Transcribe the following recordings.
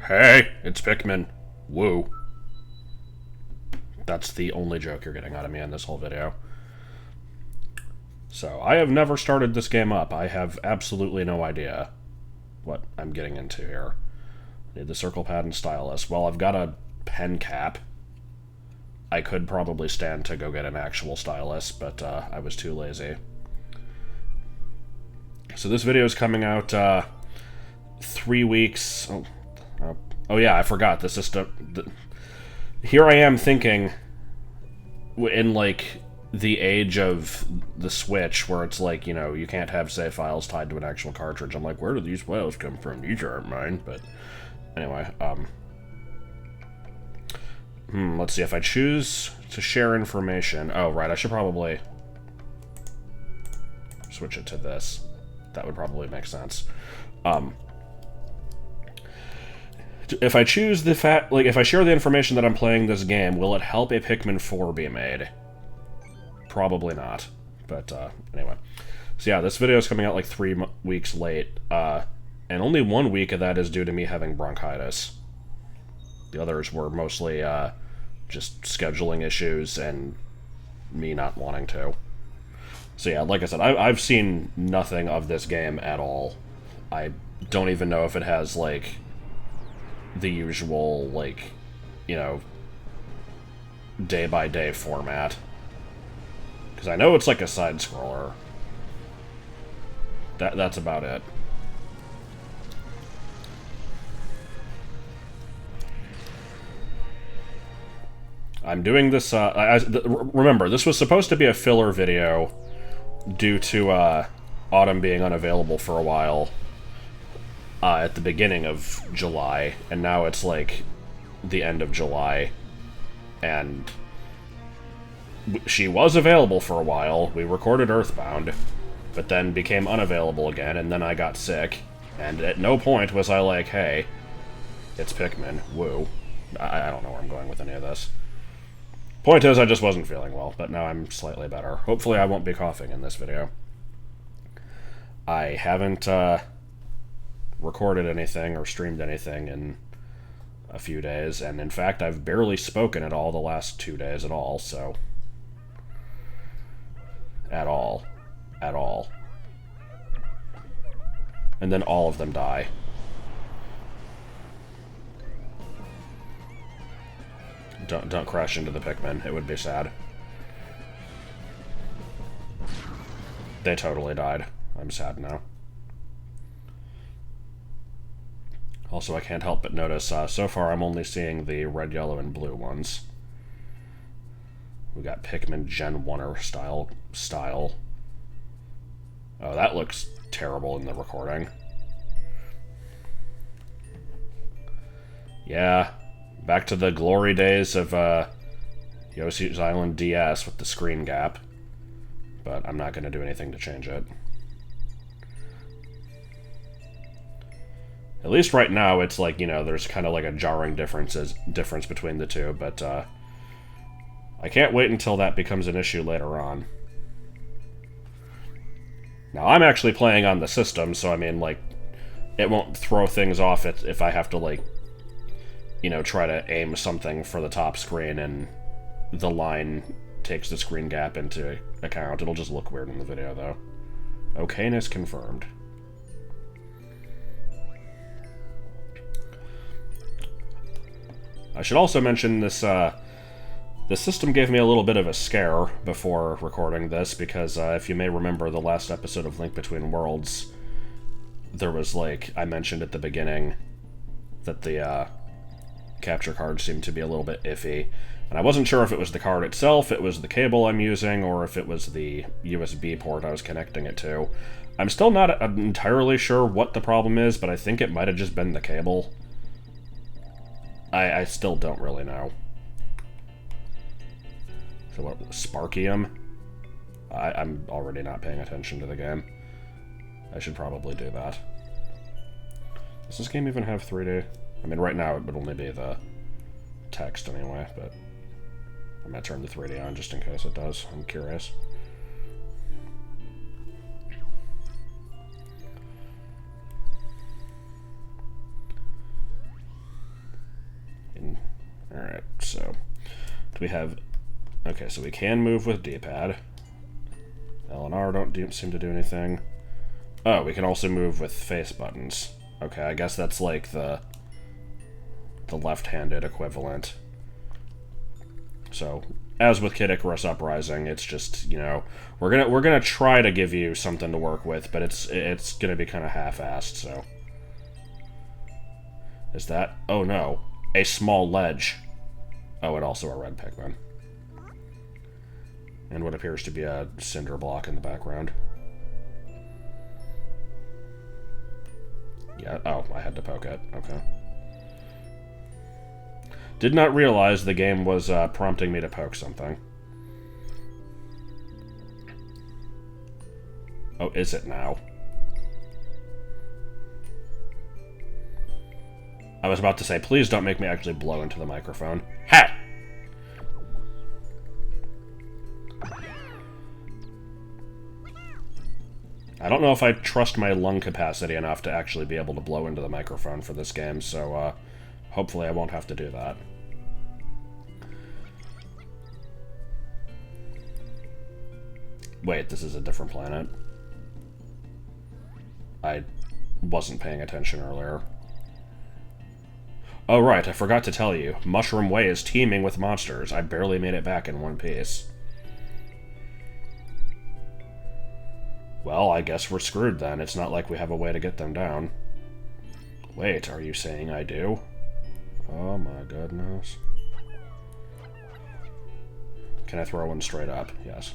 Hey, it's Pikmin. Woo. That's the only joke you're getting out of me in this whole video. So, I have never started this game up. I have absolutely no idea what I'm getting into here. Need the circle pad and stylus. Well, I've got a pen cap. I could probably stand to go get an actual stylus, but I was too lazy. So this video is coming out 3 weeks... Oh yeah, I forgot. The system... Here I am thinking, in, like, the age of the Switch, where it's like, you know, you can't have save files tied to an actual cartridge. I'm like, where do these files come from? These aren't mine, but... Anyway, let's see, if I choose to share information... Oh, right, I should probably switch it to this. That would probably make sense. If I choose the if I share the information that I'm playing this game, will it help a Pikmin 4 be made? Probably not. But, anyway. So yeah, this video is coming out like 3 weeks late, and only 1 week of that is due to me having bronchitis. The others were mostly, just scheduling issues and me not wanting to. So yeah, like I said, I've seen nothing of this game at all. I don't even know if it has, like, the usual, like, you know, day-by-day format. Because I know it's like a side-scroller. That's about it. I'm doing this, remember, this was supposed to be a filler video due to, Autumn being unavailable for a while. At the beginning of July, and now it's like the end of July, and she was available for a while. We recorded Earthbound, but then became unavailable again, and then I got sick, and at no point was I like, hey, it's Pikmin, woo. I don't know where I'm going with any of this. Point is, I just wasn't feeling well, but now I'm slightly better. Hopefully I won't be coughing in this video. I haven't, recorded anything or streamed anything in a few days, and in fact I've barely spoken at all the last 2 days at all, so... At all. And then all of them die. Don't crash into the Pikmin, it would be sad. They totally died. I'm sad now. Also, I can't help but notice, so far I'm only seeing the red, yellow, and blue ones. We got Pikmin Gen 1er style. Oh, that looks terrible in the recording. Yeah, back to the glory days of, Yoshi's Island DS with the screen gap. But I'm not going to do anything to change it. At least right now, it's like, you know, there's kind of like a jarring difference between the two, but, I can't wait until that becomes an issue later on. Now, I'm actually playing on the system, so I mean, like, it won't throw things off if I have to, like, you know, try to aim something for the top screen and the line takes the screen gap into account. It'll just look weird in the video, though. Okayness confirmed. I should also mention this, the system gave me a little bit of a scare before recording this, because if you may remember the last episode of Link Between Worlds, there was, like, I mentioned at the beginning that the capture card seemed to be a little bit iffy, and I wasn't sure if it was the card itself, it was the cable I'm using, or if it was the USB port I was connecting it to. I'm still not entirely sure what the problem is, but I think it might have just been the cable. I still don't really know. So what, Sparkium? I'm already not paying attention to the game. I should probably do that. Does this game even have 3D? I mean, right now it would only be the text anyway, but I'm gonna turn the 3D on just in case it does. I'm curious. So, do we have... Okay, so we can move with D-pad. L and R don't seem to do anything. Oh, we can also move with face buttons. Okay, I guess that's like the left-handed equivalent. So, as with Kid Icarus Uprising, it's just, you know, we're gonna try to give you something to work with, but it's gonna be kind of half-assed. So, is that? Oh no, a small ledge. Oh, and also a red Pikmin, and what appears to be a cinder block in the background. Yeah. Oh, I had to poke it. Okay. Did not realize the game was prompting me to poke something. Oh, is it now? I was about to say, please don't make me actually blow into the microphone. Ha! I don't know if I trust my lung capacity enough to actually be able to blow into the microphone for this game, so hopefully I won't have to do that. Wait, this is a different planet. I wasn't paying attention earlier. Oh right, I forgot to tell you. Mushroom Way is teeming with monsters. I barely made it back in one piece. Well, I guess we're screwed then. It's not like we have a way to get them down. Wait, are you saying I do? Oh my goodness. Can I throw one straight up? Yes.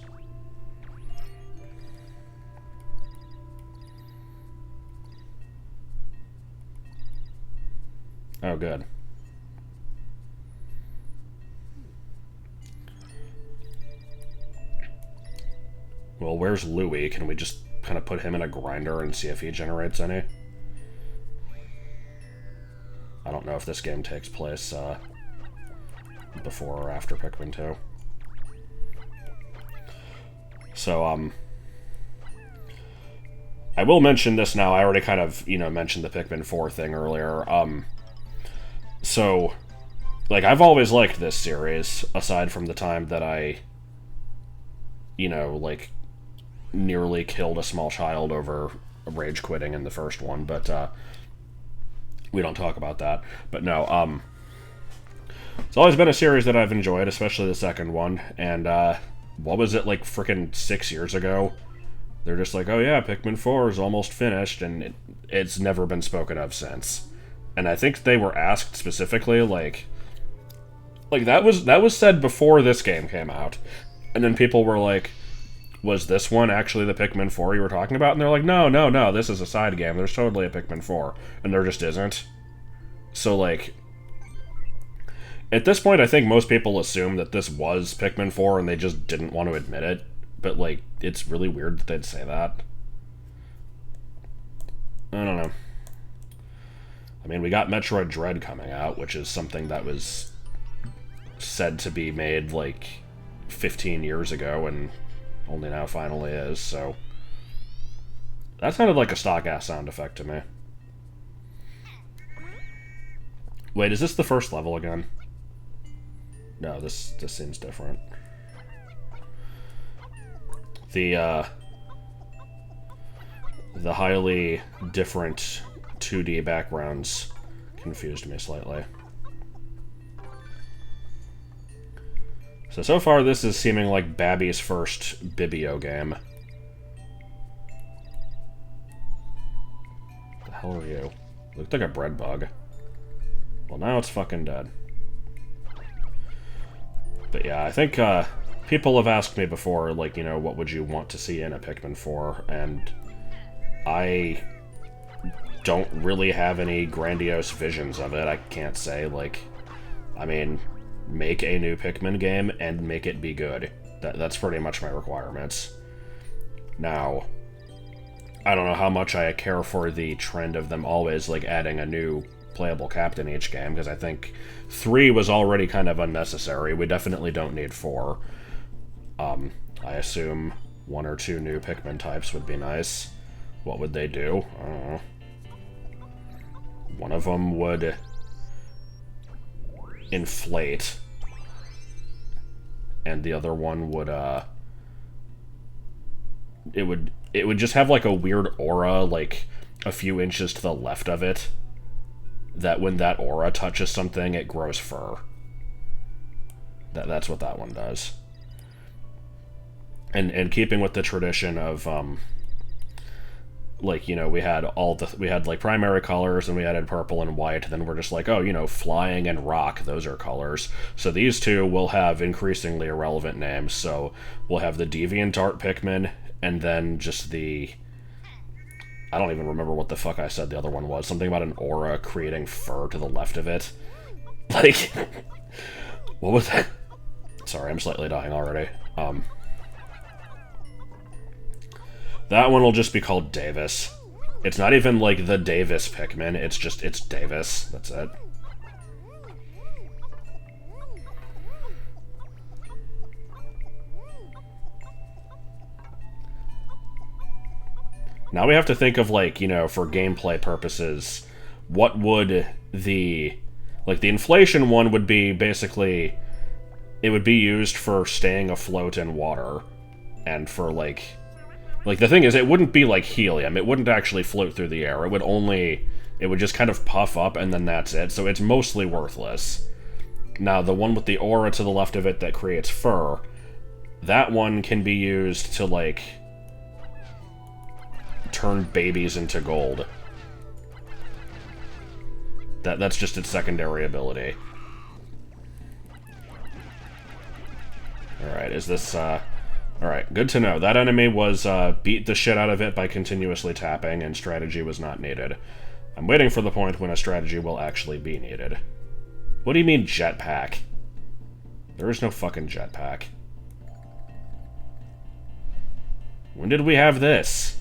Oh, good. Well, where's Louie? Can we just kind of put him in a grinder and see if he generates any? I don't know if this game takes place before or after Pikmin 2. So, I will mention this now. I already kind of, you know, mentioned the Pikmin 4 thing earlier. So, like, I've always liked this series, aside from the time that I, you know, like, nearly killed a small child over rage quitting in the first one, but, we don't talk about that. But no, it's always been a series that I've enjoyed, especially the second one, and, what was it, like, frickin' 6 years ago? They're just like, oh yeah, Pikmin 4 is almost finished, and it's never been spoken of since. And I think they were asked specifically, like that was said before this game came out. And then people were like, was this one actually the Pikmin 4 you were talking about? And they're like, no, this is a side game. There's totally a Pikmin 4. And there just isn't. So, like, at this point, I think most people assume that this was Pikmin 4 and they just didn't want to admit it. But, like, it's really weird that they'd say that. I don't know. I mean, we got Metroid Dread coming out, which is something that was said to be made, like, 15 years ago, and only now finally is, so... That sounded like a stock-ass sound effect to me. Wait, is this the first level again? No, this seems different. The highly different 2D backgrounds confused me slightly. So far this is seeming like Babby's first Bibio game. The hell are you? Looked like a bread bug. Well, now it's fucking dead. But yeah, I think people have asked me before, like, you know, what would you want to see in a Pikmin 4, and I don't really have any grandiose visions of it. I can't say, like, I mean, make a new Pikmin game and make it be good. That's pretty much my requirements. Now, I don't know how much I care for the trend of them always, like, adding a new playable captain each game, because I think 3 was already kind of unnecessary. We definitely don't need 4. I assume 1 or 2 new Pikmin types would be nice. What would they do? I don't know. One of them would inflate, and the other one would, it would just have, like, a weird aura, like, a few inches to the left of it, that when that aura touches something, it grows fur. That's what that one does. And keeping with the tradition of, like, you know, we had like primary colors, and we added purple and white, and then we're just like, oh, you know, flying and rock, those are colors. So these two will have increasingly irrelevant names. So we'll have the DeviantArt Pikmin, and then just the, I don't even remember what the fuck I said the other one was. Something about an aura creating fur to the left of it. Like, what was that? Sorry, I'm slightly dying already. That one will just be called Davis. It's not even like the Davis Pikmin, it's Davis. That's it. Now we have to think of, like, you know, for gameplay purposes, what would the inflation one would be. Basically, it would be used for staying afloat in water, and for, like, the thing is, it wouldn't be like helium. It wouldn't actually float through the air. It would just kind of puff up, and then that's it. So it's mostly worthless. Now, the one with the aura to the left of it that creates fur, that one can be used to, like, turn babies into gold. That's just its secondary ability. Alright, is this, Alright, good to know. That enemy was, beat the shit out of it by continuously tapping, and strategy was not needed. I'm waiting for the point when a strategy will actually be needed. What do you mean, jetpack? There is no fucking jetpack. When did we have this?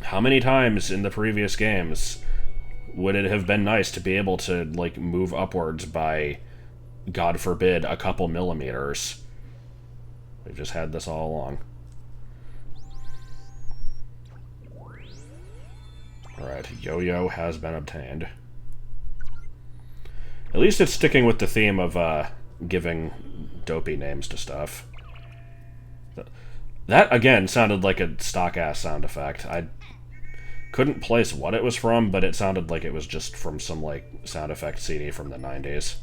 How many times in the previous games would it have been nice to be able to, like, move upwards by, God forbid, a couple millimeters? We've just had this all along. Alright, Yo-Yo has been obtained. At least it's sticking with the theme of, giving dopey names to stuff. That, again, sounded like a stock-ass sound effect. I couldn't place what it was from, but it sounded like it was just from some, like, sound effect CD from the 90s.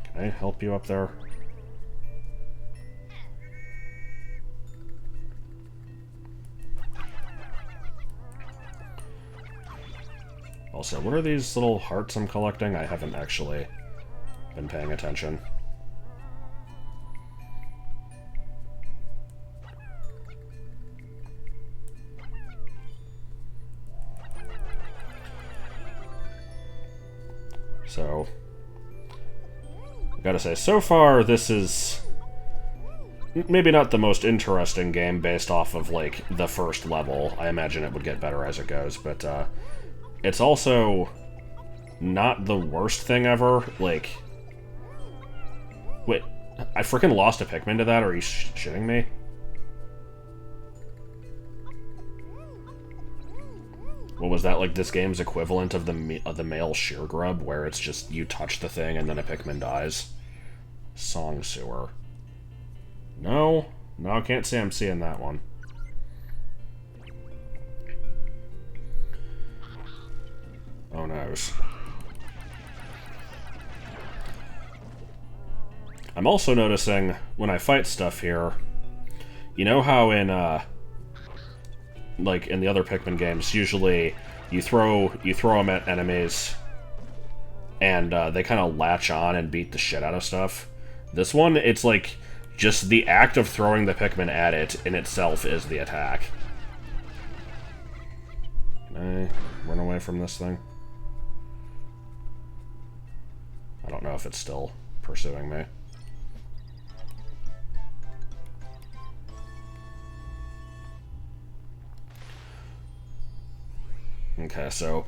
Can I help you up there? Also, what are these little hearts I'm collecting? I haven't actually been paying attention. So, gotta say, so far this is maybe not the most interesting game based off of, like, the first level. I imagine it would get better as it goes, but it's also not the worst thing ever. Like, wait, I freaking lost a Pikmin to that? Are you shitting me? What was that, like, this game's equivalent of the male Sheargrub, where it's just you touch the thing and then a Pikmin dies? Song Sewer. No, I can't say I'm seeing that one. Oh noes. I'm also noticing when I fight stuff here, you know how in like in the other Pikmin games, usually you throw them at enemies and they kind of latch on and beat the shit out of stuff. This one, it's like just the act of throwing the Pikmin at it in itself is the attack. Can I run away from this thing? I don't know if it's still pursuing me. Okay, so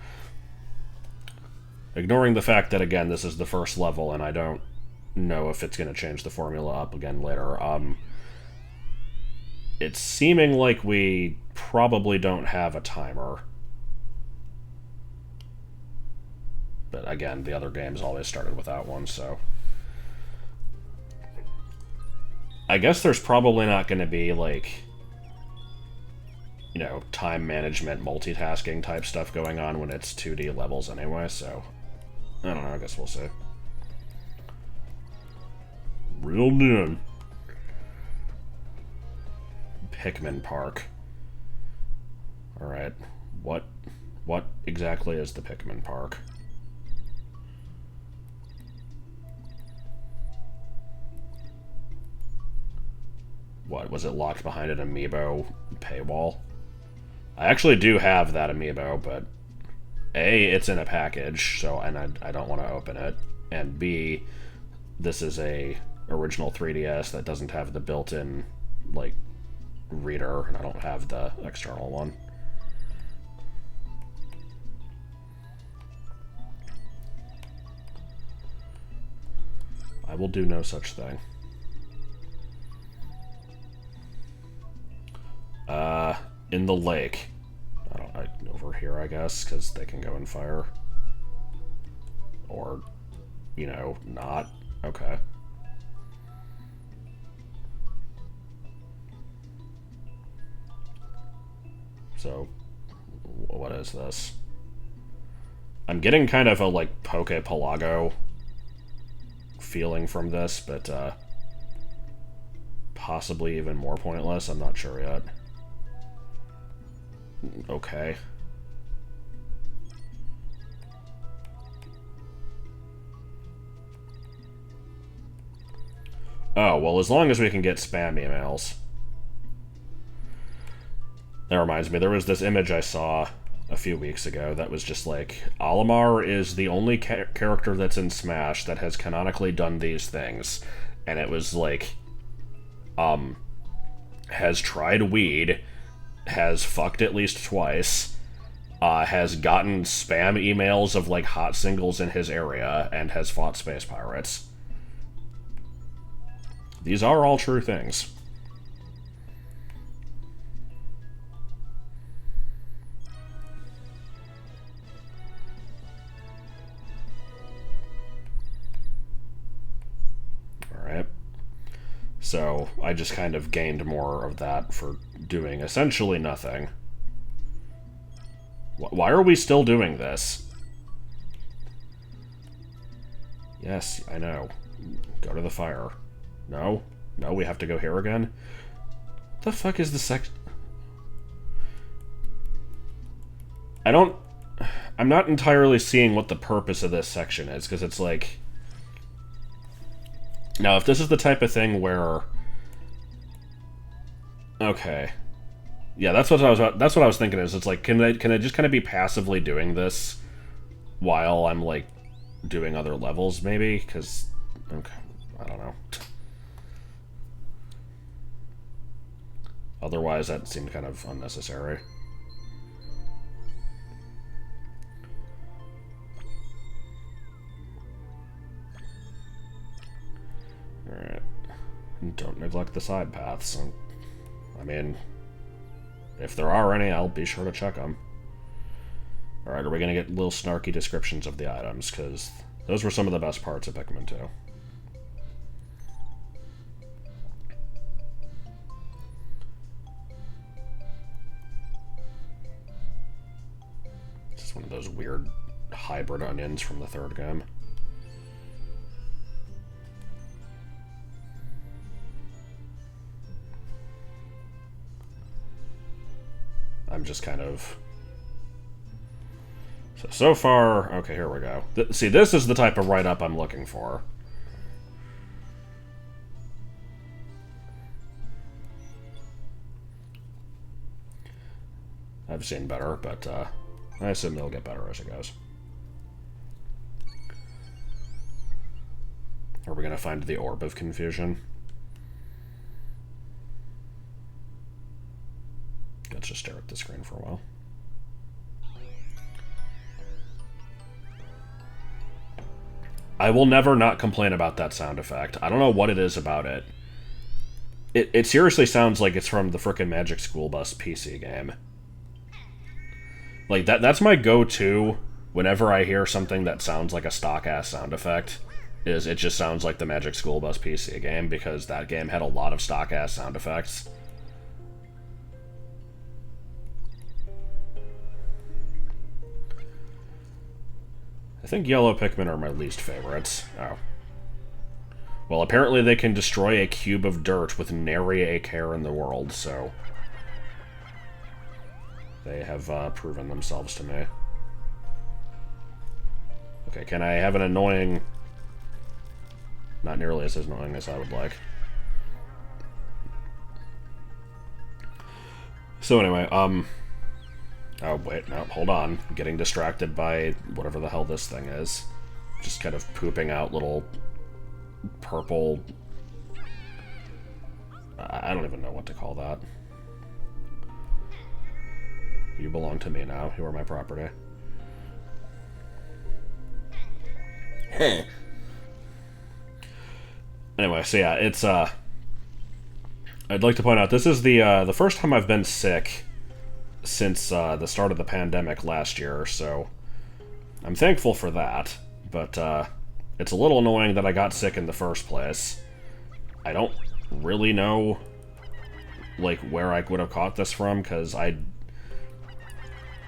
ignoring the fact that, again, this is the first level and I don't know if it's going to change the formula up again later, it's seeming like we probably don't have a timer. But But again, the other games always started without one, so... I guess there's probably not going to be, like, you know, time management, multitasking type stuff going on when it's 2D levels anyway, so... I don't know, I guess we'll see. Real in. Pikmin Park. Alright, what exactly is the Pikmin Park? What, was it locked behind an amiibo paywall? I actually do have that amiibo, but A, it's in a package, so and I don't want to open it, and B, this is a original 3DS that doesn't have the built-in, like, reader, and I don't have the external one. I will do no such thing. In the lake. Over here, I guess, because they can go in fire. Or, you know, not. Okay. So, what is this? I'm getting kind of a, like, Poke Pelago feeling from this, but, possibly even more pointless. I'm not sure yet. Okay. Oh, well, as long as we can get spam emails. That reminds me, there was this image I saw a few weeks ago that was just like, Olimar is the only character that's in Smash that has canonically done these things. And it was like, has tried weed, has fucked at least twice, has gotten spam emails of, like, hot singles in his area, and has fought space pirates. These are all true things. Alright. So, I just kind of gained more of that for doing essentially nothing. Why are we still doing this? Yes, I know. Go to the fire. No? No, we have to go here again? What the fuck is the section? I'm not entirely seeing what the purpose of this section is, because it's like... Now, if this is the type of thing where... Okay. Yeah, that's what I was thinking is, it's like, can I just kind of be passively doing this while I'm, like, doing other levels, maybe? Because, okay, I don't know. Otherwise, that seemed kind of unnecessary. Alright. Don't neglect the side paths. I mean, if there are any, I'll be sure to check them. Alright, are we going to get little snarky descriptions of the items? Because those were some of the best parts of Pikmin 2. This is one of those weird hybrid onions from the third game. I'm just kind of... So far... Okay, here we go. See, this is the type of write-up I'm looking for. I've seen better, but I assume they'll get better as it goes. Are we going to find the Orb of Confusion? Let's just stare at the screen for a while. I will never not complain about that sound effect. I don't know what it is about it. It seriously sounds like it's from the frickin' Magic School Bus PC game. Like, that's my go-to whenever I hear something that sounds like a stock-ass sound effect, it just sounds like the Magic School Bus PC game, because that game had a lot of stock-ass sound effects. I think yellow Pikmin are my least favorites. Oh. Well, apparently they can destroy a cube of dirt with nary a care in the world, so... they have proven themselves to me. Okay, can I have an annoying... not nearly as annoying as I would like. So anyway, oh, wait, no, hold on. I'm getting distracted by whatever the hell this thing is. Just kind of pooping out little purple... I don't even know what to call that. You belong to me now. You are my property. Anyway, so yeah, it's, I'd like to point out, this is the first time I've been sick since, the start of the pandemic last year, so I'm thankful for that, but, it's a little annoying that I got sick in the first place. I don't really know, like, where I would have caught this from, because I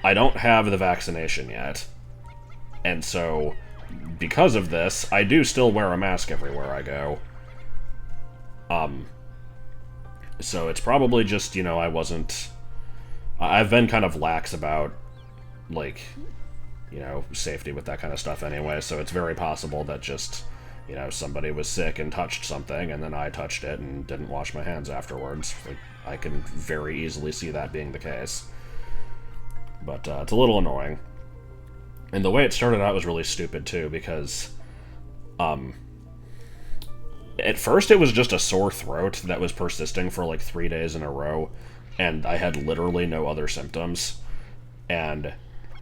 don't have the vaccination yet, and so, because of this, I do still wear a mask everywhere I go. So it's probably just, you know, I've been kind of lax about, like, you know, safety with that kind of stuff anyway, so it's very possible that just, you know, somebody was sick and touched something, and then I touched it and didn't wash my hands afterwards. Like, I can very easily see that being the case. But, it's a little annoying. And the way it started out was really stupid, too, because, at first it was just a sore throat that was persisting for, like, 3 days in a row, and I had literally no other symptoms. And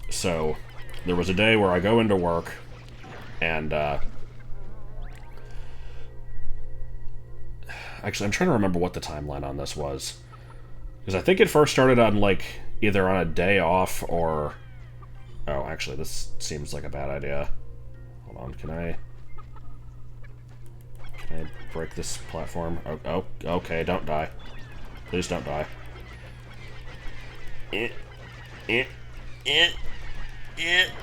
so there was a day where I go into work, and, actually, I'm trying to remember what the timeline on this was. Because I think it first started on, like, either on a day off or... oh, actually, this seems like a bad idea. Hold on, can I break this platform? Oh, okay, don't die. Please don't die.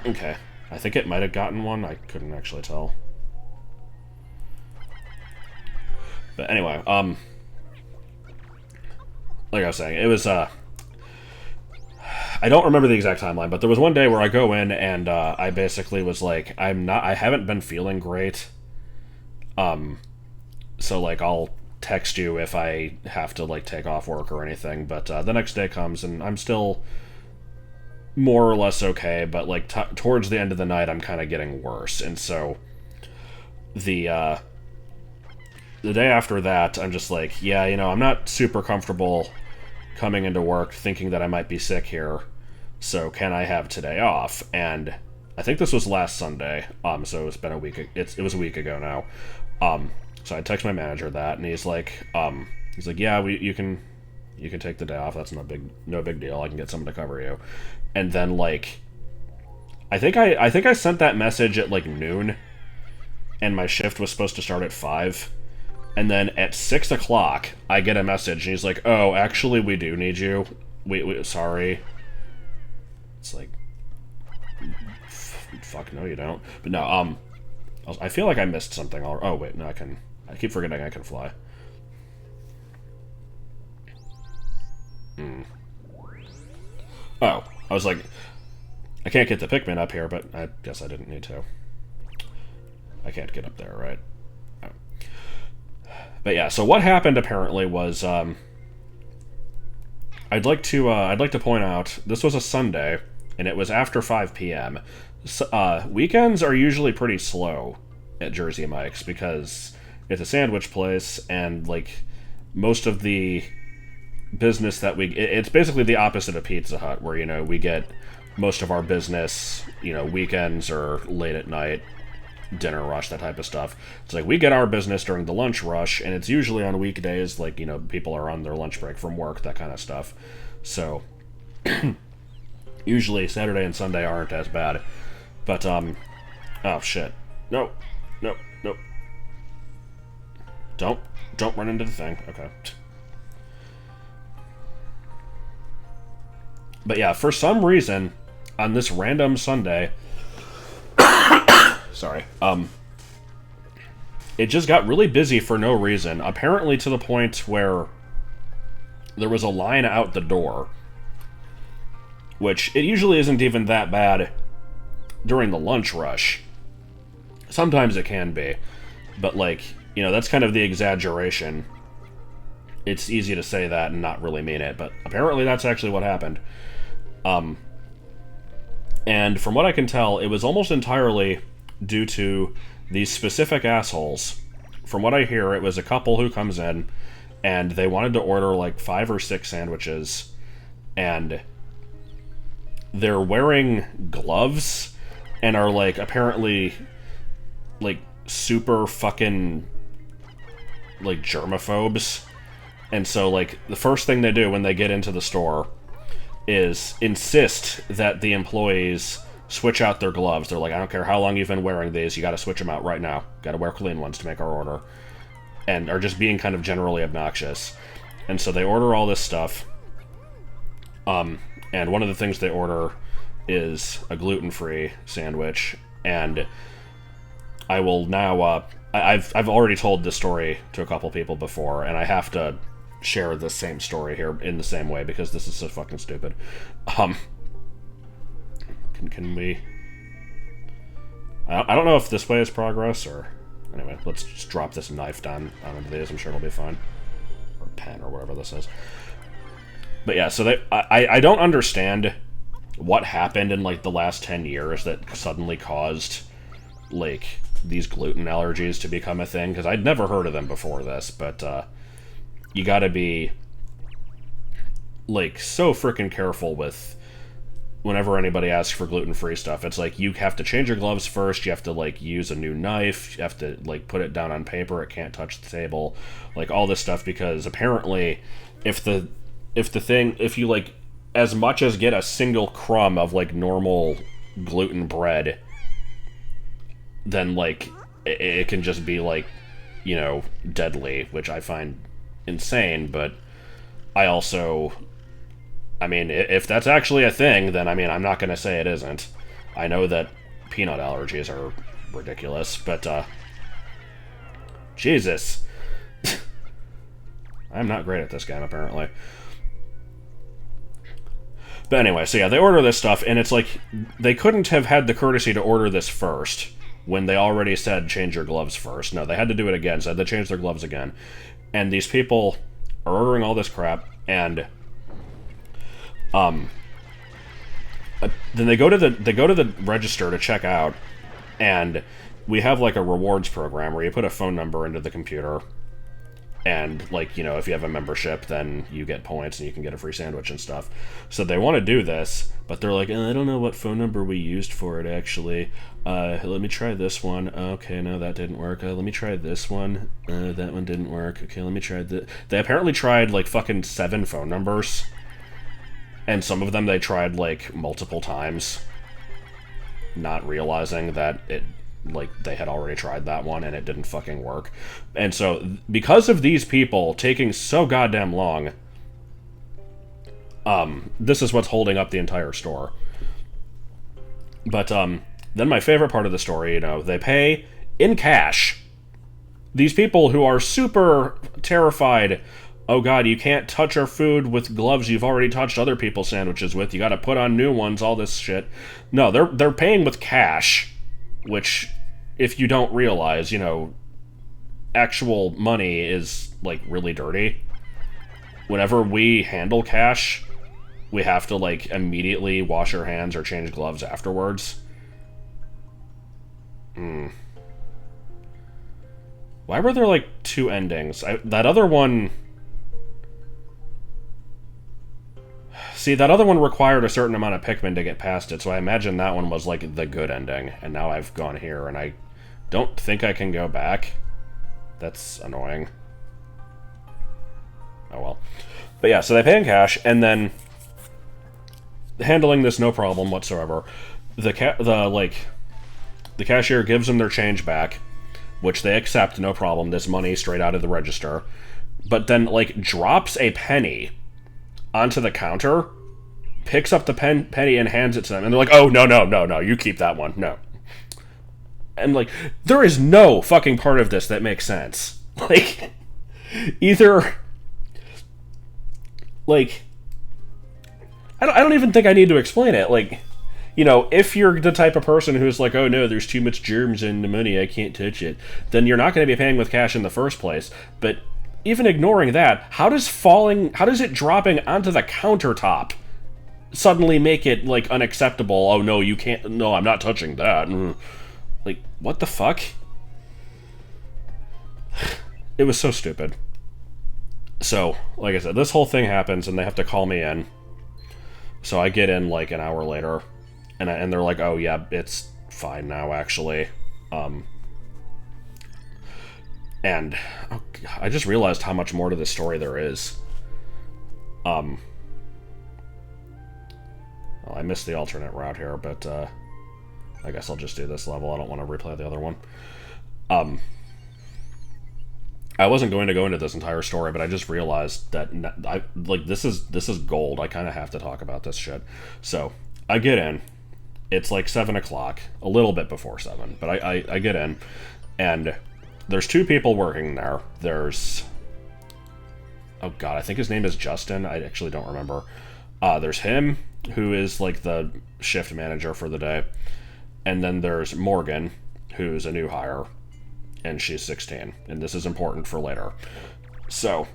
Okay, I think it might have gotten one. I couldn't actually tell. But anyway, like I was saying, it was, I don't remember the exact timeline, but there was one day where I go in and, I basically was like, I haven't been feeling great. So, like, I'll text you if I have to, like, take off work or anything, but, the next day comes and I'm still more or less okay, but, like, towards the end of the night, I'm kind of getting worse, and so the day after that, I'm just like, yeah, you know, I'm not super comfortable coming into work thinking that I might be sick here, so can I have today off? And I think this was last Sunday, so it's been a week, it was a week ago now, so I text my manager that, and he's like, yeah, you can take the day off, that's no big deal, I can get someone to cover you. And then, like, I think I sent that message at, like, noon, and my shift was supposed to start at 5, and then at 6 o'clock, I get a message, and he's like, oh, actually, we do need you, sorry. It's like, fuck, no, you don't. But no, I feel like I missed something. Oh, wait, no, I keep forgetting I can fly. Oh, I was like, I can't get the Pikmin up here, but I guess I didn't need to. I can't get up there, right? Oh. But yeah, so what happened apparently was, I'd like to point out, this was a Sunday, and it was after 5 p.m. Weekends are usually pretty slow at Jersey Mike's, because it's a sandwich place, and, like, most of the business that it's basically the opposite of Pizza Hut, where, you know, we get most of our business, you know, weekends or late at night, dinner rush, that type of stuff. It's like, we get our business during the lunch rush, and it's usually on weekdays, like, you know, people are on their lunch break from work, that kind of stuff. So, usually Saturday and Sunday aren't as bad. But, oh, shit. No. No. No. Don't run into the thing. Okay. But yeah, for some reason, on this random Sunday... sorry. It just got really busy for no reason. Apparently to the point where there was a line out the door. Which, it usually isn't even that bad during the lunch rush. Sometimes it can be. But, like, you know, that's kind of the exaggeration. It's easy to say that and not really mean it, but apparently that's actually what happened. And from what I can tell, it was almost entirely due to these specific assholes. From what I hear, it was a couple who comes in, and they wanted to order, like, 5 or 6 sandwiches, and they're wearing gloves, and are, like, apparently, like, super fucking, like, germaphobes. And so, like, the first thing they do when they get into the store is insist that the employees switch out their gloves. They're like, I don't care how long you've been wearing these, you gotta switch them out right now. Gotta wear clean ones to make our order. And are just being kind of generally obnoxious. And so they order all this stuff. And one of the things they order is a gluten-free sandwich. And I will now, I've already told this story to a couple people before, and I have to share the same story here in the same way, because this is so fucking stupid. Can we... I don't know if this way is progress, or... Anyway, let's just drop this knife down onto these. I'm sure it'll be fine. Or pen, or whatever this is. But yeah, so I don't understand what happened in, like, the last 10 years that suddenly caused, like, these gluten allergies to become a thing, because I'd never heard of them before this, but, you gotta be, like, so frickin' careful with whenever anybody asks for gluten-free stuff. It's like, you have to change your gloves first, you have to, like, use a new knife, you have to, like, put it down on paper, it can't touch the table, like, all this stuff, because apparently, if you, like, as much as get a single crumb of, like, normal gluten bread, then, like, it can just be, like, you know, deadly, which I find insane, but I also... I mean, if that's actually a thing, then, I mean, I'm not gonna say it isn't. I know that peanut allergies are ridiculous, but, Jesus. I'm not great at this game, apparently. But anyway, so yeah, they order this stuff, and it's like, they couldn't have had the courtesy to order this first, when they already said, change your gloves first. No, they had to do it again, so they had to change their gloves again. And these people are ordering all this crap, and... then they go to the register to check out, and we have, like, a rewards program where you put a phone number into the computer, and, like, you know, if you have a membership, then you get points and you can get a free sandwich and stuff. So they want to do this, but they're like, I don't know what phone number we used for it, actually. Let me try this one. Okay, no, that didn't work. Let me try this one. That one didn't work. Okay, let me try the... They apparently tried, like, fucking 7 phone numbers. And some of them they tried, like, multiple times, not realizing that it, like, they had already tried that one and it didn't fucking work. And so, because of these people taking so goddamn long, this is what's holding up the entire store. But, then my favorite part of the story, you know, they pay in cash. These people who are super terrified, oh god, you can't touch our food with gloves you've already touched other people's sandwiches with, you gotta put on new ones, all this shit. No, they're paying with cash, which, if you don't realize, you know, actual money is, like, really dirty. Whenever we handle cash, we have to, like, immediately wash our hands or change gloves afterwards. Why were there, like, 2 endings? That other one... See, that other one required a certain amount of Pikmin to get past it, so I imagine that one was, like, the good ending. And now I've gone here, and I don't think I can go back. That's annoying. Oh well. But yeah, so they pay in cash, and then... handling this no problem whatsoever. the cashier gives them their change back, which they accept, no problem. This money straight out of the register, but then like drops a penny onto the counter, picks up the penny and hands it to them, and they're like, "Oh no, you keep that one, no." And like, there is no fucking part of this that makes sense. Like, either like, I don't even think I need to explain it. Like, you know, if you're the type of person who's like, oh no, there's too much germs in the money, I can't touch it, then you're not going to be paying with cash in the first place. But even ignoring that, how does it dropping onto the countertop suddenly make it, like, unacceptable? Oh no, you can't, no, I'm not touching that. Like, what the fuck? It was so stupid. So, like I said, this whole thing happens and they have to call me in. So I get in like an hour later, and they're like, "Oh yeah, it's fine now, actually." And I just realized how much more to this story there is. Well, I missed the alternate route here, but I guess I'll just do this level. I don't want to replay the other one. I wasn't going to go into this entire story, but I just realized that this is gold. I kind of have to talk about this shit. So I get in. It's like 7 o'clock, a little bit before 7, but I get in, and there's two people working there. There's, oh god, I think his name is Justin. I actually don't remember. There's him, who is like the shift manager for the day, and then there's Morgan, who's a new hire. And she's 16, and this is important for later. So,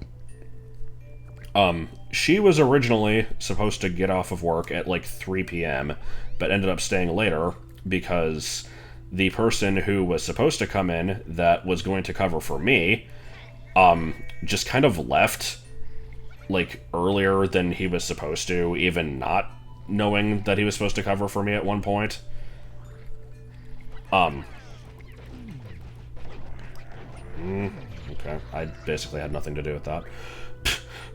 she was originally supposed to get off of work at like 3 p.m., but ended up staying later because the person who was supposed to come in that was going to cover for me, just kind of left, like, earlier than he was supposed to, even not knowing that he was supposed to cover for me at one point. Okay, I basically had nothing to do with that.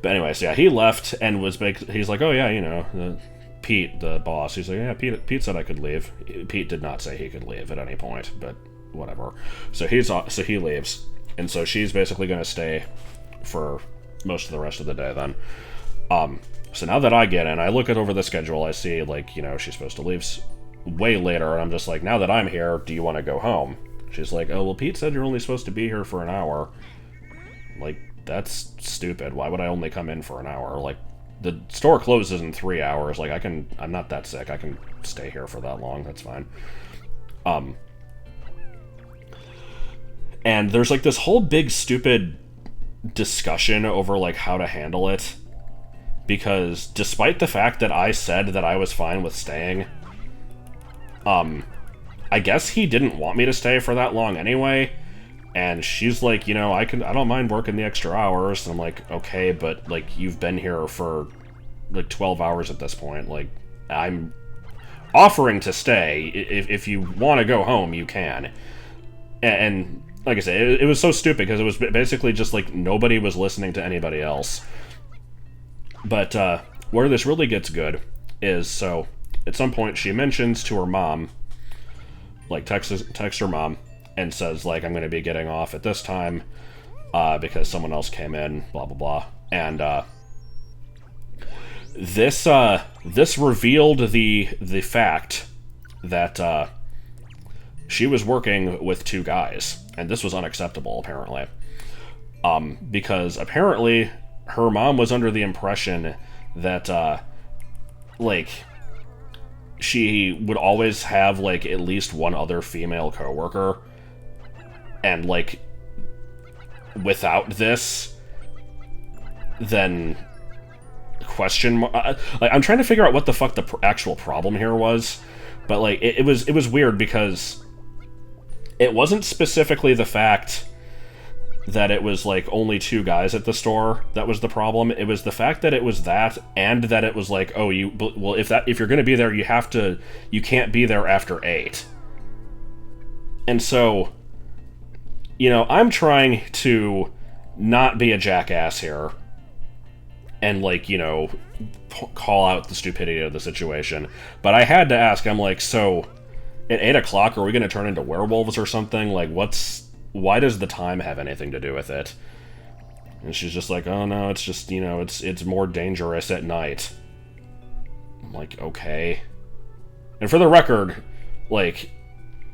But anyways, yeah, he left and he's like, oh yeah, you know, Pete, the boss, he's like, yeah, Pete said I could leave. Pete did not say he could leave at any point, but whatever. So he leaves, and so she's basically going to stay for most of the rest of the day then. So now that I get in, I look over the schedule, I see, like, you know, she's supposed to leave way later, and I'm just like, now that I'm here, do you want to go home? She's like, oh, well, Pete said you're only supposed to be here for an hour. Like, that's stupid. Why would I only come in for an hour? Like, the store closes in 3 hours. Like, I'm not that sick. I can stay here for that long. That's fine. And there's, like, this whole big, stupid discussion over, like, how to handle it. Because despite the fact that I said that I was fine with staying, I guess he didn't want me to stay for that long anyway, and she's like, you know, I don't mind working the extra hours, and I'm like, okay, but, like, you've been here for, like, 12 hours at this point, like, I'm offering to stay. If you want to go home, you can. And like I said, it was so stupid, because it was basically just, like, nobody was listening to anybody else. But, where this really gets good is, so, at some point, she mentions to her mom, like, texts her mom and says, like, I'm going to be getting off at this time because someone else came in, blah, blah, blah. And this revealed the fact that she was working with two guys, and this was unacceptable, apparently. Because apparently her mom was under the impression that, like, she would always have, like, at least one other female coworker, and, like, without this, then question mark. Like, I'm trying to figure out what the fuck the actual problem here was, but, like, it was weird, because it wasn't specifically the fact that it was, like, only two guys at the store that was the problem. It was the fact that it was that, and that it was like, oh, well, if you're gonna be there, you can't be there after 8. And so, you know, I'm trying to not be a jackass here, and, like, you know, call out the stupidity of the situation, but I had to ask. I'm like, so at 8 o'clock, are we going to turn into werewolves or something? Like, why does the time have anything to do with it? And she's just like, oh no, it's just, you know, it's more dangerous at night. I'm like, okay. And for the record, like,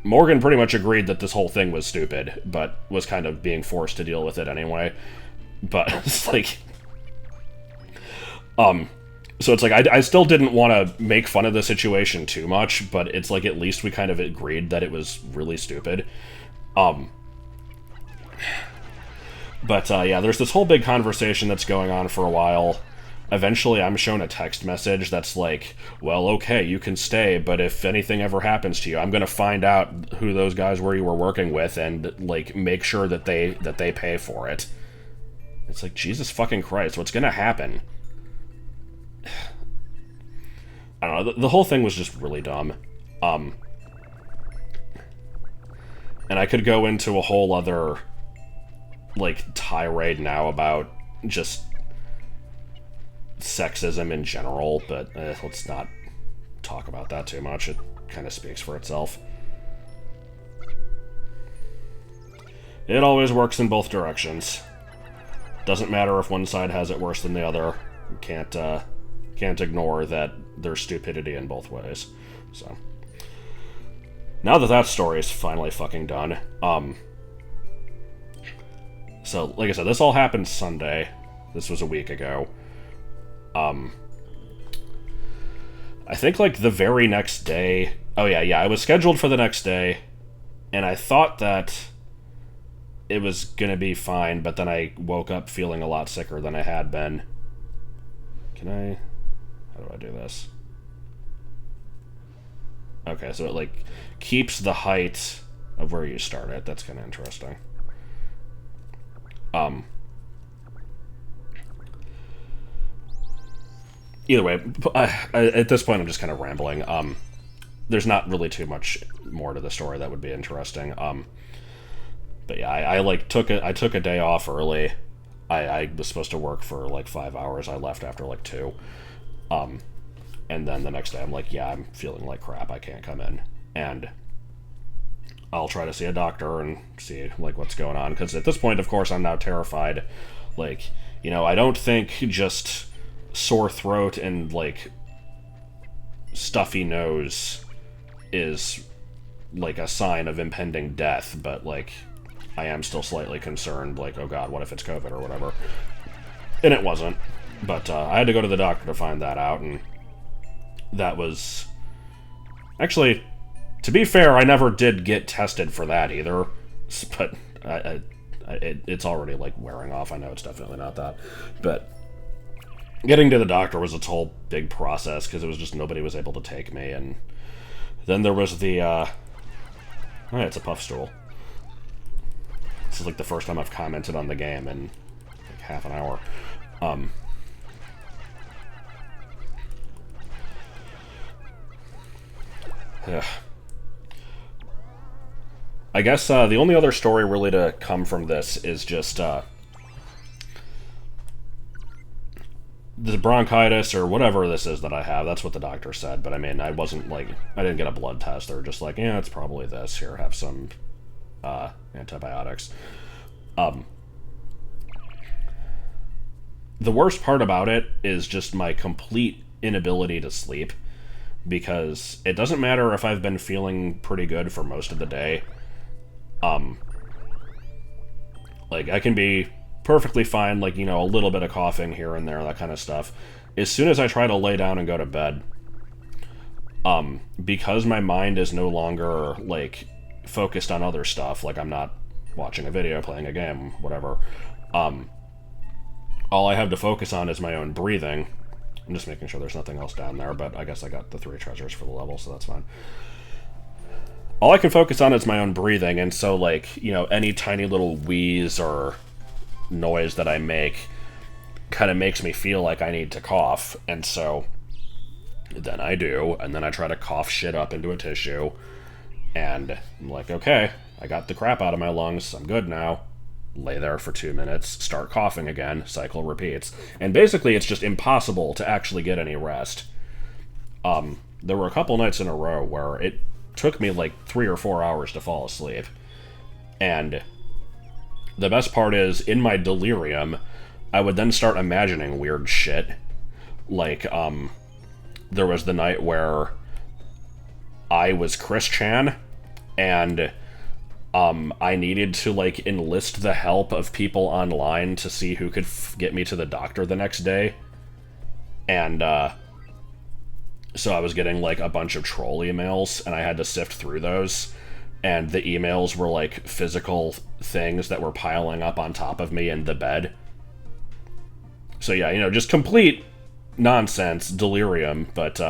Morgan pretty much agreed that this whole thing was stupid, but was kind of being forced to deal with it anyway. But it's like, so it's like, I still didn't want to make fun of the situation too much, but it's like, at least we kind of agreed that it was really stupid. But yeah, there's this whole big conversation that's going on for a while. Eventually, I'm shown a text message that's like, well, okay, you can stay, but if anything ever happens to you, I'm going to find out who those guys were you were working with and, like, make sure that they pay for it. It's like, Jesus fucking Christ, what's going to happen? I don't know, the whole thing was just really dumb. And I could go into a whole other, like, tirade now about just sexism in general, but let's not talk about that too much. It kind of speaks for itself. It always works in both directions. Doesn't matter if one side has it worse than the other. You can't ignore that there's stupidity in both ways. So now that story is finally fucking done, so like I said, this all happened Sunday. This was a week ago. I think, like, the very next day... Oh, yeah, I was scheduled for the next day, and I thought that it was gonna be fine, but then I woke up feeling a lot sicker than I had been. How do I do this? Okay, so it, like, keeps the height of where you start at. That's kind of interesting. Either way, at this point I'm just kind of rambling. There's not really too much more to the story that would be interesting. But yeah, I took a day off early. I was supposed to work for like 5 hours. I left after like 2. And then the next day I'm like, yeah, I'm feeling like crap. I can't come in. And I'll try to see a doctor and see like what's going on. Because at this point, of course, I'm now terrified. Like, you know, I don't think just sore throat and like stuffy nose is like a sign of impending death, but like I am still slightly concerned, like, oh god, what if it's COVID or whatever. And it wasn't, but I had to go to the doctor to find that out, and that was actually, to be fair, I never did get tested for that either, but it's already like wearing off. I know it's definitely not that, but getting to the doctor was a whole big process, because it was just nobody was able to take me, and then there was the, oh yeah, it's a puff stool. This is like the first time I've commented on the game in like half an hour. Yeah. I guess the only other story really to come from this is just the bronchitis or whatever this is that I have. That's what the doctor said, but I mean, I wasn't like, I didn't get a blood test. They were just like, yeah, it's probably this. Here, have some antibiotics. The worst part about it is just my complete inability to sleep, because it doesn't matter if I've been feeling pretty good for most of the day. Like, I can be perfectly fine, like, you know, a little bit of coughing here and there, that kind of stuff. As soon as I try to lay down and go to bed, because my mind is no longer, like, focused on other stuff, like I'm not watching a video, playing a game, whatever, all I have to focus on is my own breathing. I'm just making sure there's nothing else down there, but I guess I got the 3 treasures for the level, so that's fine. All I can focus on is my own breathing, and so, like, you know, any tiny little wheeze or noise that I make kind of makes me feel like I need to cough, and so then I do, and then I try to cough shit up into a tissue, and I'm like, okay, I got the crap out of my lungs, I'm good now. lay there for 2 minutes, start coughing again, cycle repeats. And basically it's just impossible to actually get any rest. There were a couple nights in a row where it took me like 3 or 4 hours to fall asleep. And the best part is, in my delirium, I would then start imagining weird shit. Like, there was the night where I was Chris Chan, and I needed to, like, enlist the help of people online to see who could get me to the doctor the next day. And, so I was getting, like, a bunch of troll emails, and I had to sift through those. And the emails were, like, physical things that were piling up on top of me in the bed. So yeah, you know, just complete nonsense, delirium, but,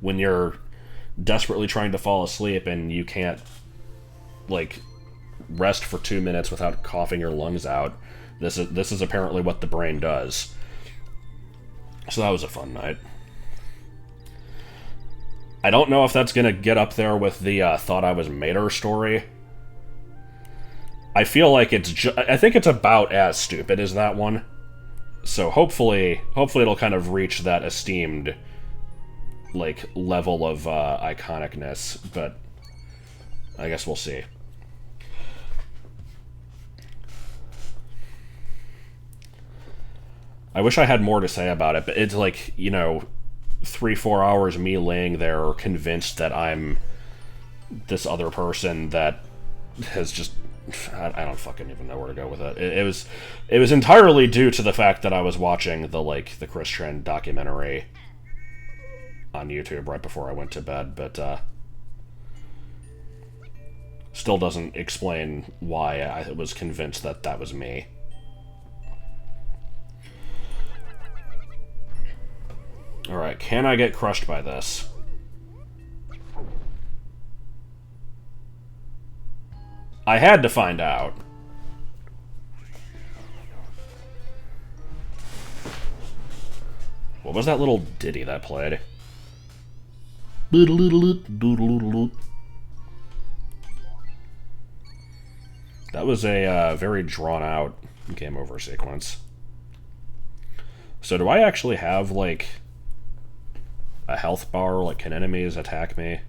when you're desperately trying to fall asleep and you can't, like, rest for 2 minutes without coughing your lungs out, this is apparently what the brain does. So that was a fun night. I don't know if that's gonna get up there with the Thought I Was Mater story. I feel like I think it's about as stupid as that one. So hopefully it'll kind of reach that esteemed, like, level of iconicness, but I guess we'll see. I wish I had more to say about it, but it's like, you know, 3-4 hours me laying there convinced that I'm this other person that has just... I don't fucking even know where to go with it. It was entirely due to the fact that I was watching the Chris Chan documentary on YouTube right before I went to bed, but still doesn't explain why I was convinced that that was me. Alright, can I get crushed by this? I had to find out. What was that little ditty that played? That was a very drawn-out game over sequence. So do I actually have, like, a health bar? Like, can enemies attack me?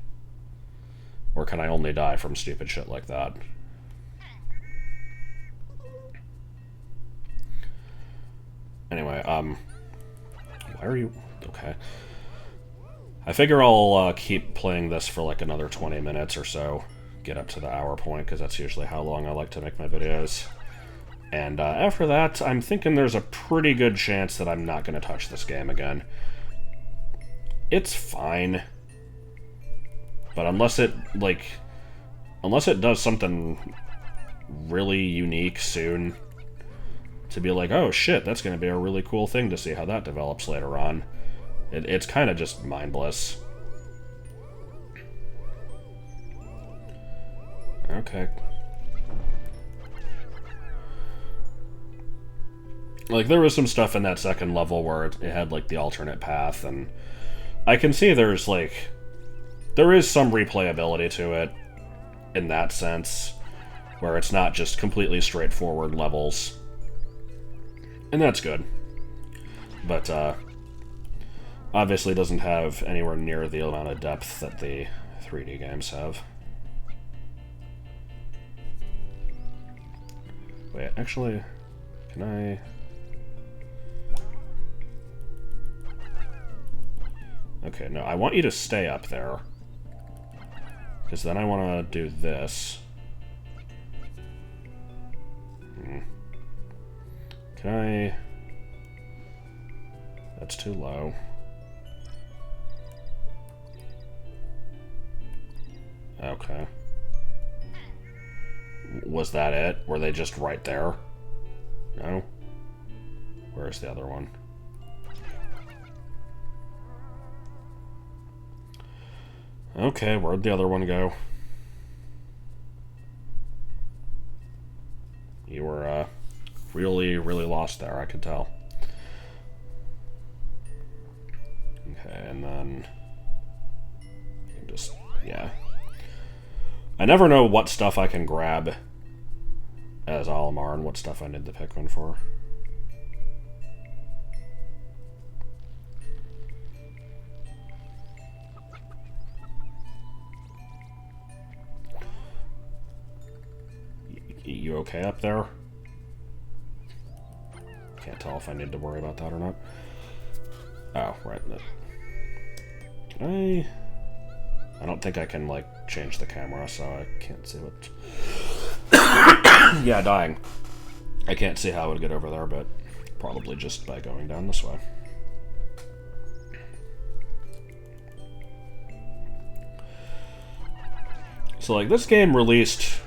Or can I only die from stupid shit like that? Anyway, why are you... Okay. I figure I'll keep playing this for like another 20 minutes or so. Get up to the hour point, because that's usually how long I like to make my videos. And after that, I'm thinking there's a pretty good chance that I'm not going to touch this game again. It's fine. But unless it does something really unique soon, to be like, oh shit, that's going to be a really cool thing to see how that develops later on, it's kind of just mindless. Okay. Like, there was some stuff in that second level where it had, like, the alternate path, and I can see there is some replayability to it, in that sense, where it's not just completely straightforward levels. And that's good. But, obviously doesn't have anywhere near the amount of depth that the 3D games have. Wait, actually, can I... Okay, no, I want you to stay up there. Because then I want to do this. Can I... That's too low. Okay. Was that it? Were they just right there? No? Where's the other one? Okay, where'd the other one go? You were, really, really lost there, I could tell. Okay, and then... Just... yeah. I never know what stuff I can grab as Olimar and what stuff I need the Pikmin for. You okay up there? Can't tell if I need to worry about that or not. Oh, right. Can I don't think I can, like, change the camera, so I can't see what... Yeah, dying. I can't see how I would get over there, but probably just by going down this way. So, like, this game released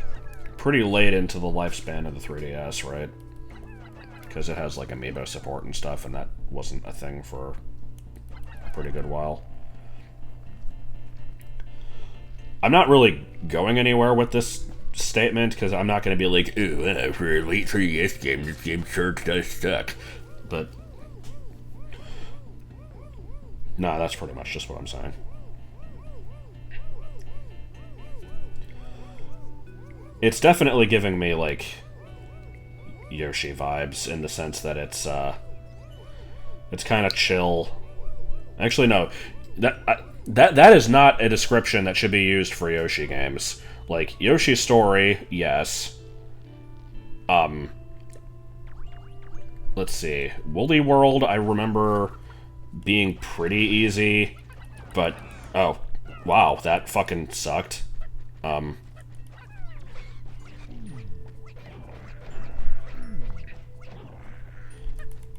pretty late into the lifespan of the 3DS, right? Because it has, like, amiibo support and stuff, and that wasn't a thing for a pretty good while. I'm not really going anywhere with this statement, because I'm not going to be like, ooh, for a late 3DS game, this game sure does suck. But, nah, that's pretty much just what I'm saying. It's definitely giving me, like, Yoshi vibes, in the sense that it's kind of chill. Actually, no. That is not a description that should be used for Yoshi games. Like, Yoshi's Story, yes. Let's see. Woolly World, I remember being pretty easy, but... Oh, wow, that fucking sucked.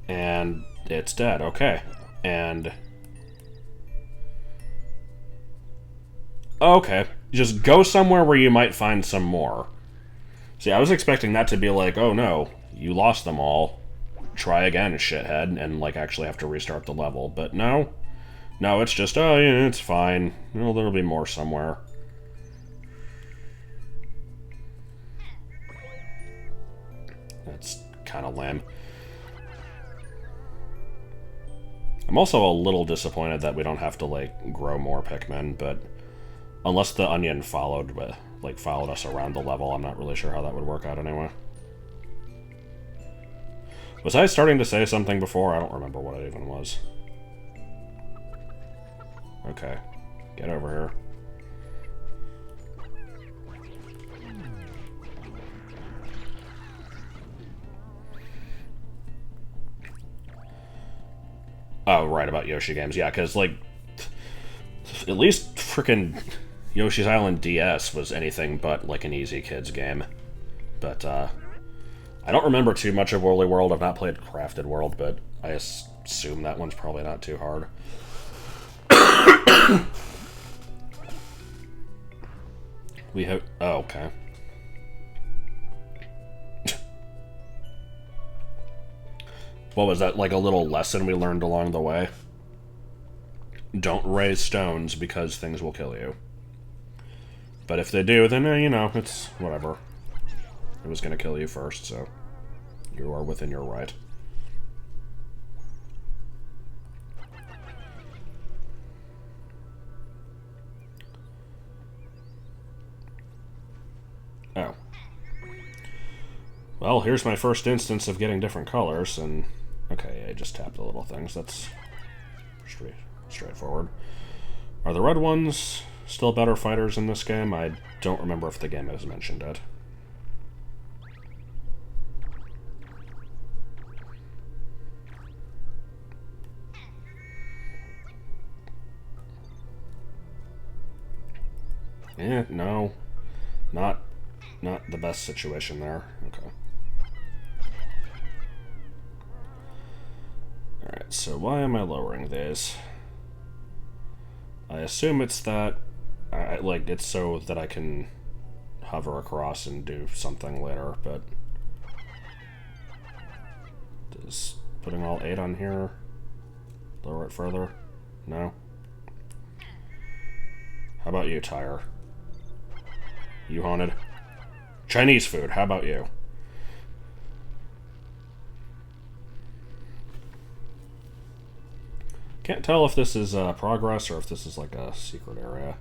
And it's dead, okay. And... Okay, just go somewhere where you might find some more. See, I was expecting that to be like, oh no, you lost them all. Try again, shithead, and, like, actually have to restart the level. But no. No, it's just, oh yeah, it's fine. Well, there'll be more somewhere. That's kind of lame. I'm also a little disappointed that we don't have to, like, grow more Pikmin, but... Unless the onion followed us around the level, I'm not really sure how that would work out anyway. Was I starting to say something before? I don't remember what it even was. Okay. Get over here. Oh, right, about Yoshi games. Yeah, because, like, at least frickin' Yoshi's Island DS was anything but, like, an easy kids game. But, I don't remember too much of Woolly World. I've not played Crafted World, but I assume that one's probably not too hard. We have... Oh, okay. What was that, like a little lesson we learned along the way? Don't raise stones because things will kill you. But if they do, then, you know, it's whatever. It was going to kill you first, so you are within your right. Oh. Well, here's my first instance of getting different colors, and... Okay, I just tapped the little things. That's straightforward. Are the red ones still better fighters in this game? I don't remember if the game has mentioned it. Eh, no. Not the best situation there. Okay. Alright, so why am I lowering these? I assume it's that, like, it's so that I can hover across and do something later, but... Does putting all 8 on here lower it further? No? How about you, Tire? You haunted? Chinese food, how about you? Can't tell if this is progress or if this is like a secret area.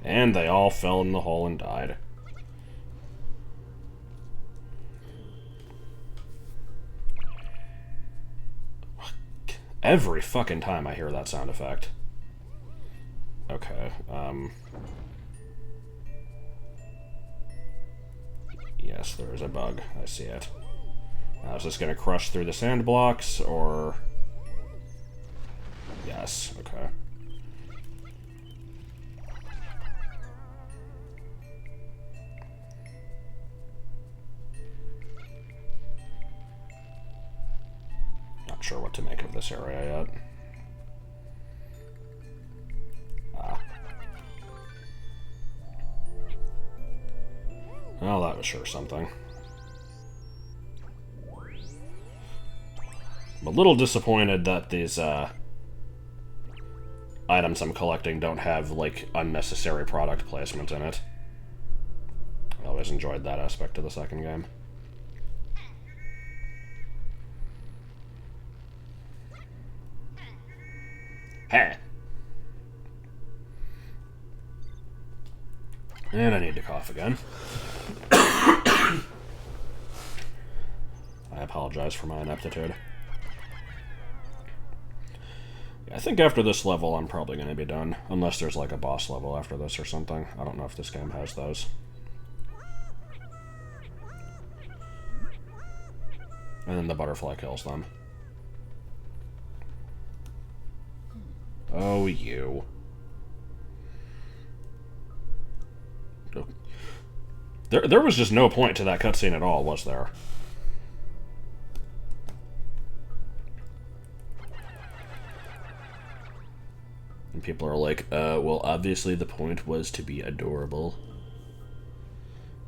And they all fell in the hole and died. Every fucking time I hear that sound effect. Okay, yes, there is a bug. I see it. Now, is this gonna crush through the sand blocks, or... Yes, okay. Not sure what to make of this area yet. Well, that was sure something. I'm a little disappointed that these, items I'm collecting don't have, like, unnecessary product placement in it. I always enjoyed that aspect of the second game. Hey! And I need to cough again. I apologize for my ineptitude. Yeah, I think after this level I'm probably going to be done. Unless there's like a boss level after this or something. I don't know if this game has those. And then the butterfly kills them. Oh, you. There was just no point to that cutscene at all, was there? And people are like, well, obviously the point was to be adorable.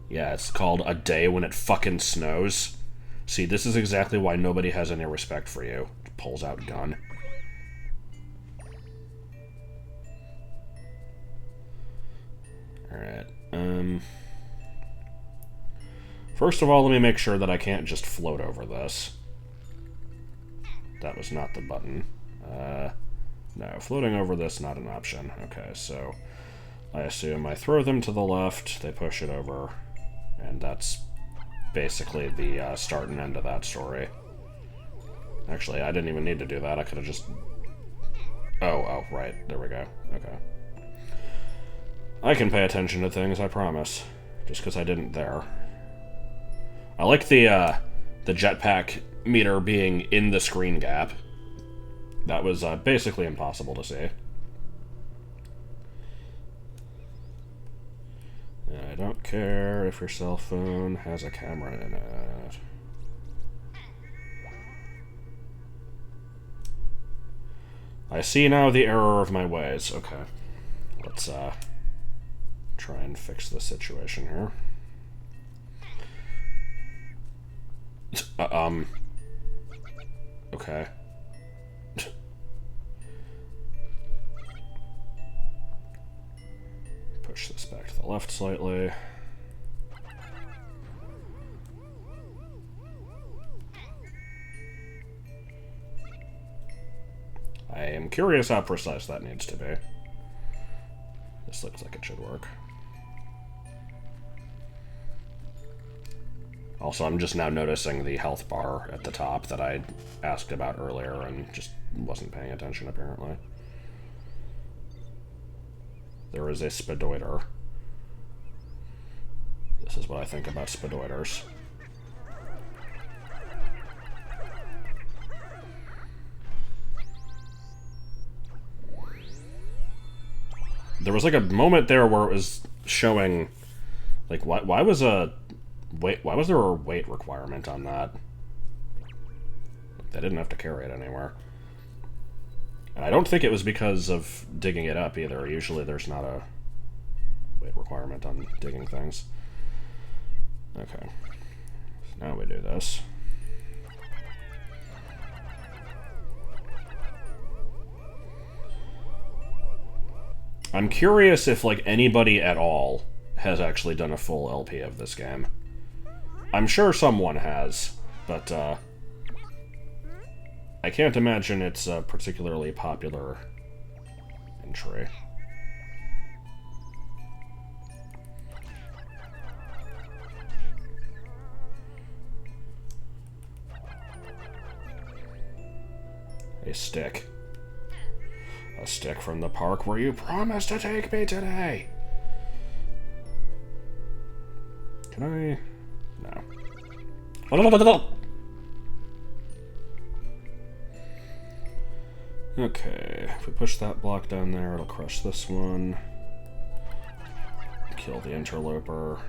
Yeah, it's called A Day When It Fucking Snows. See, this is exactly why nobody has any respect for you. Pulls out gun. Alright, first of all, let me make sure that I can't just float over this. That was not the button. No, floating over this, not an option. Okay, so I assume I throw them to the left, they push it over, and that's basically the start and end of that story. Actually, I didn't even need to do that. I could have just... Oh, right. There we go. Okay. I can pay attention to things, I promise. Just because I didn't there. I like the jetpack meter being in the screen gap. That was basically impossible to see. I don't care if your cell phone has a camera in it. I see now the error of my ways. Okay. Let's try and fix the situation here. Okay. Push this back to the left slightly. I am curious how precise that needs to be. This looks like it should work. Also, I'm just now noticing the health bar at the top that I asked about earlier and just wasn't paying attention, apparently. There is a spadoiter. This is what I think about spadoiters. There was like a moment there where it was showing, like, why was there a weight requirement on that? They didn't have to carry it anywhere. And I don't think it was because of digging it up either. Usually there's not a weight requirement on digging things. Okay. So now we do this. I'm curious if, like, anybody at all has actually done a full LP of this game. I'm sure someone has, but, I can't imagine it's a particularly popular entry. A stick. A stick from the park where you promised to take me today. Can I? No. Okay, if we push that block down there, it'll crush this one. Kill the interloper.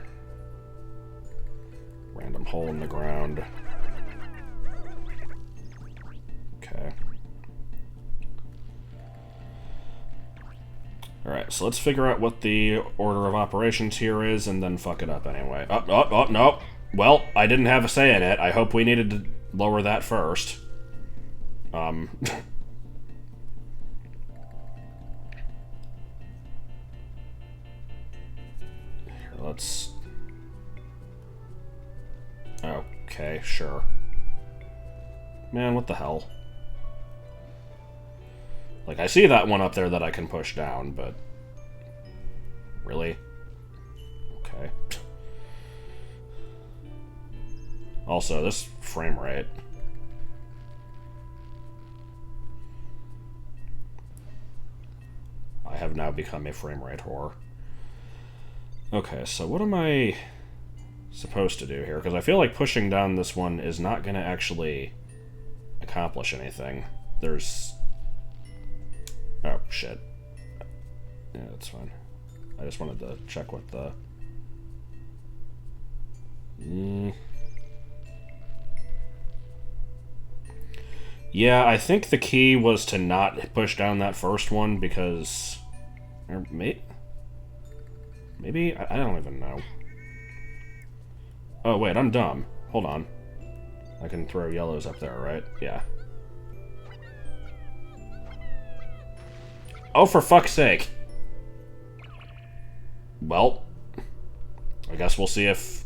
Random hole in the ground. Okay. Alright, so let's figure out what the order of operations here is, and then fuck it up anyway. Oh, no. Well, I didn't have a say in it. I hope we needed to lower that first. Here, let's... Okay, sure. Man, what the hell? Like, I see that one up there that I can push down, but... Really? Okay. Also, this frame rate... I have now become a frame rate whore. Okay, so what am I supposed to do here? Because I feel like pushing down this one is not going to actually accomplish anything. There's... Oh, shit. Yeah, that's fine. I just wanted to check what the... Yeah, I think the key was to not push down that first one because... Or maybe? I don't even know. Oh, wait, I'm dumb. Hold on. I can throw yellows up there, right? Yeah. Oh, for fuck's sake. Well, I guess we'll see if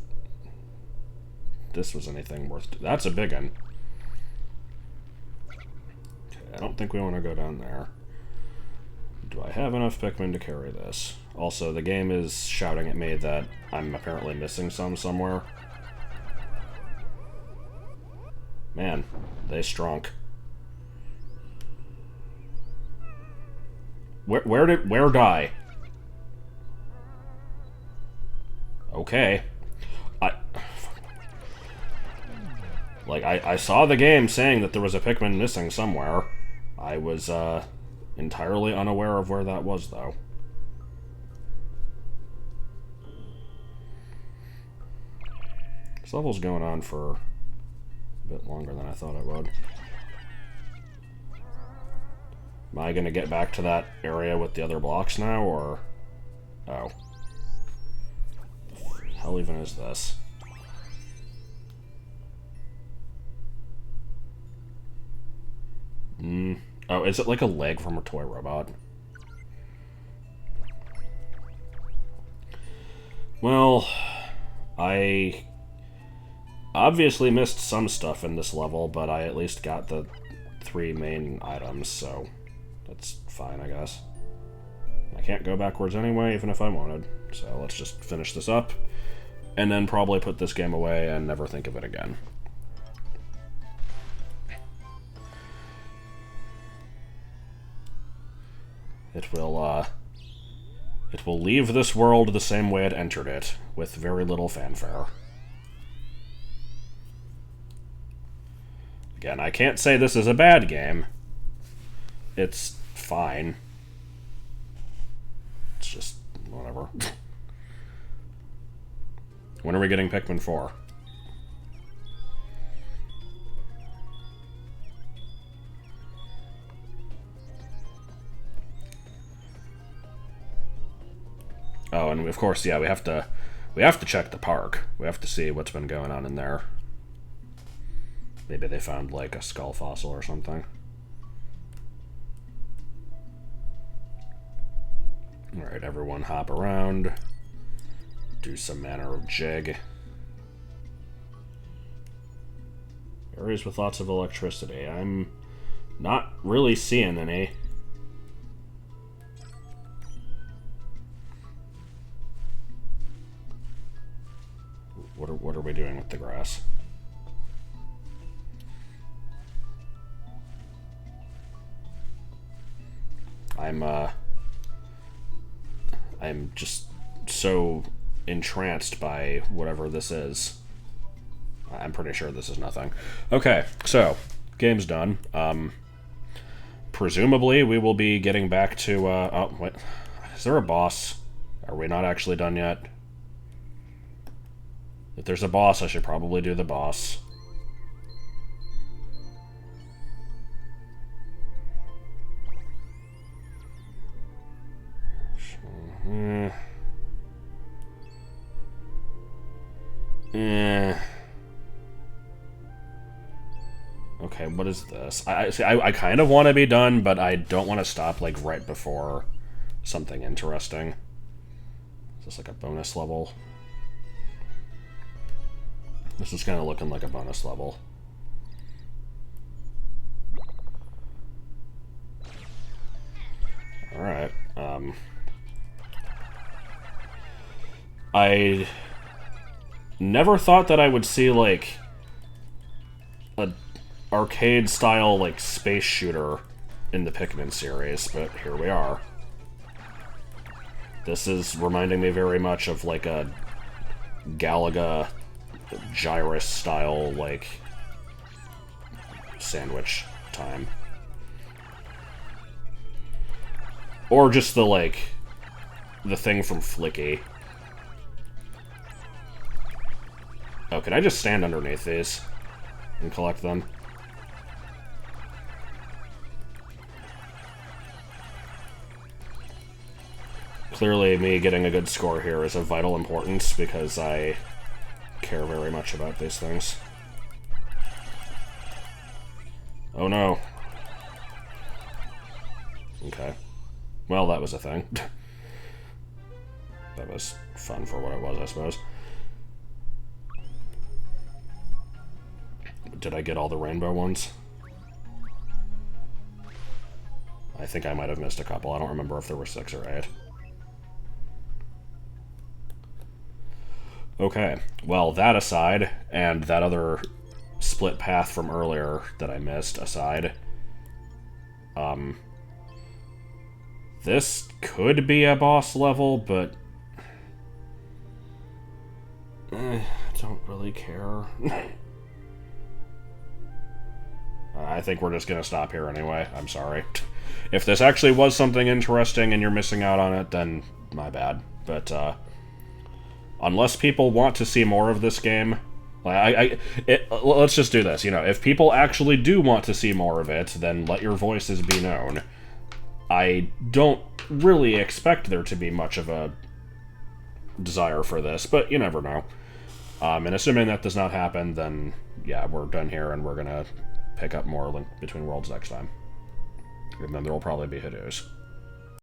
this was anything worth... That's a big one. Okay, I don't think we want to go down there. Do I have enough Pikmin to carry this? Also, the game is shouting at me that I'm apparently missing some somewhere. Man, they strunk. Where die? Okay. I saw the game saying that there was a Pikmin missing somewhere. I was, entirely unaware of where that was, though. This level's going on for a bit longer than I thought it would. Am I gonna get back to that area with the other blocks now, or... Oh. What the hell even is this? Oh, is it like a leg from a toy robot? Well, I obviously missed some stuff in this level, but I at least got the 3 main items, so that's fine, I guess. I can't go backwards anyway, even if I wanted, so let's just finish this up, and then probably put this game away and never think of it again. It will leave this world the same way it entered it, with very little fanfare. Again, I can't say this is a bad game. It's fine. It's just... whatever. When are we getting Pikmin 4? Oh, and of course, yeah, we have to check the park. We have to see what's been going on in there. Maybe they found, like, a skull fossil or something. Alright, everyone hop around. Do some manner of jig. Areas with lots of electricity. I'm not really seeing any. What are we doing with the grass? I'm just so entranced by whatever this is. I'm pretty sure this is nothing. Okay, so, game's done. Presumably we will be getting back to, oh, wait. Is there a boss? Are we not actually done yet? If there's a boss, I should probably do the boss. Okay, what is this? I kind of want to be done, but I don't want to stop, like, right before something interesting. Is this like a bonus level? This is kind of looking like a bonus level. Alright, I never thought that I would see, like, a arcade-style, like, space shooter in the Pikmin series, but here we are. This is reminding me very much of, like, a Galaga Gyrus-style, like, sandwich time. Or just the, like, the thing from Flicky. Oh, can I just stand underneath these and collect them? Clearly, me getting a good score here is of vital importance because I care very much about these things. Oh no. Okay. Well, that was a thing. That was fun for what it was, I suppose. Did I get all the rainbow ones? I think I might have missed a couple. I don't remember if there were 6 or 8. Okay, well, that aside, and that other split path from earlier that I missed aside, this could be a boss level, but I don't really care. I think we're just gonna stop here anyway. I'm sorry. If this actually was something interesting and you're missing out on it, then my bad. But, unless people want to see more of this game, let's just do this. You know, if people actually do want to see more of it, then let your voices be known. I don't really expect there to be much of a desire for this, but you never know. And assuming that does not happen, then yeah, we're done here, and we're gonna pick up more Link Between Worlds next time. And then there will probably be Hadoos.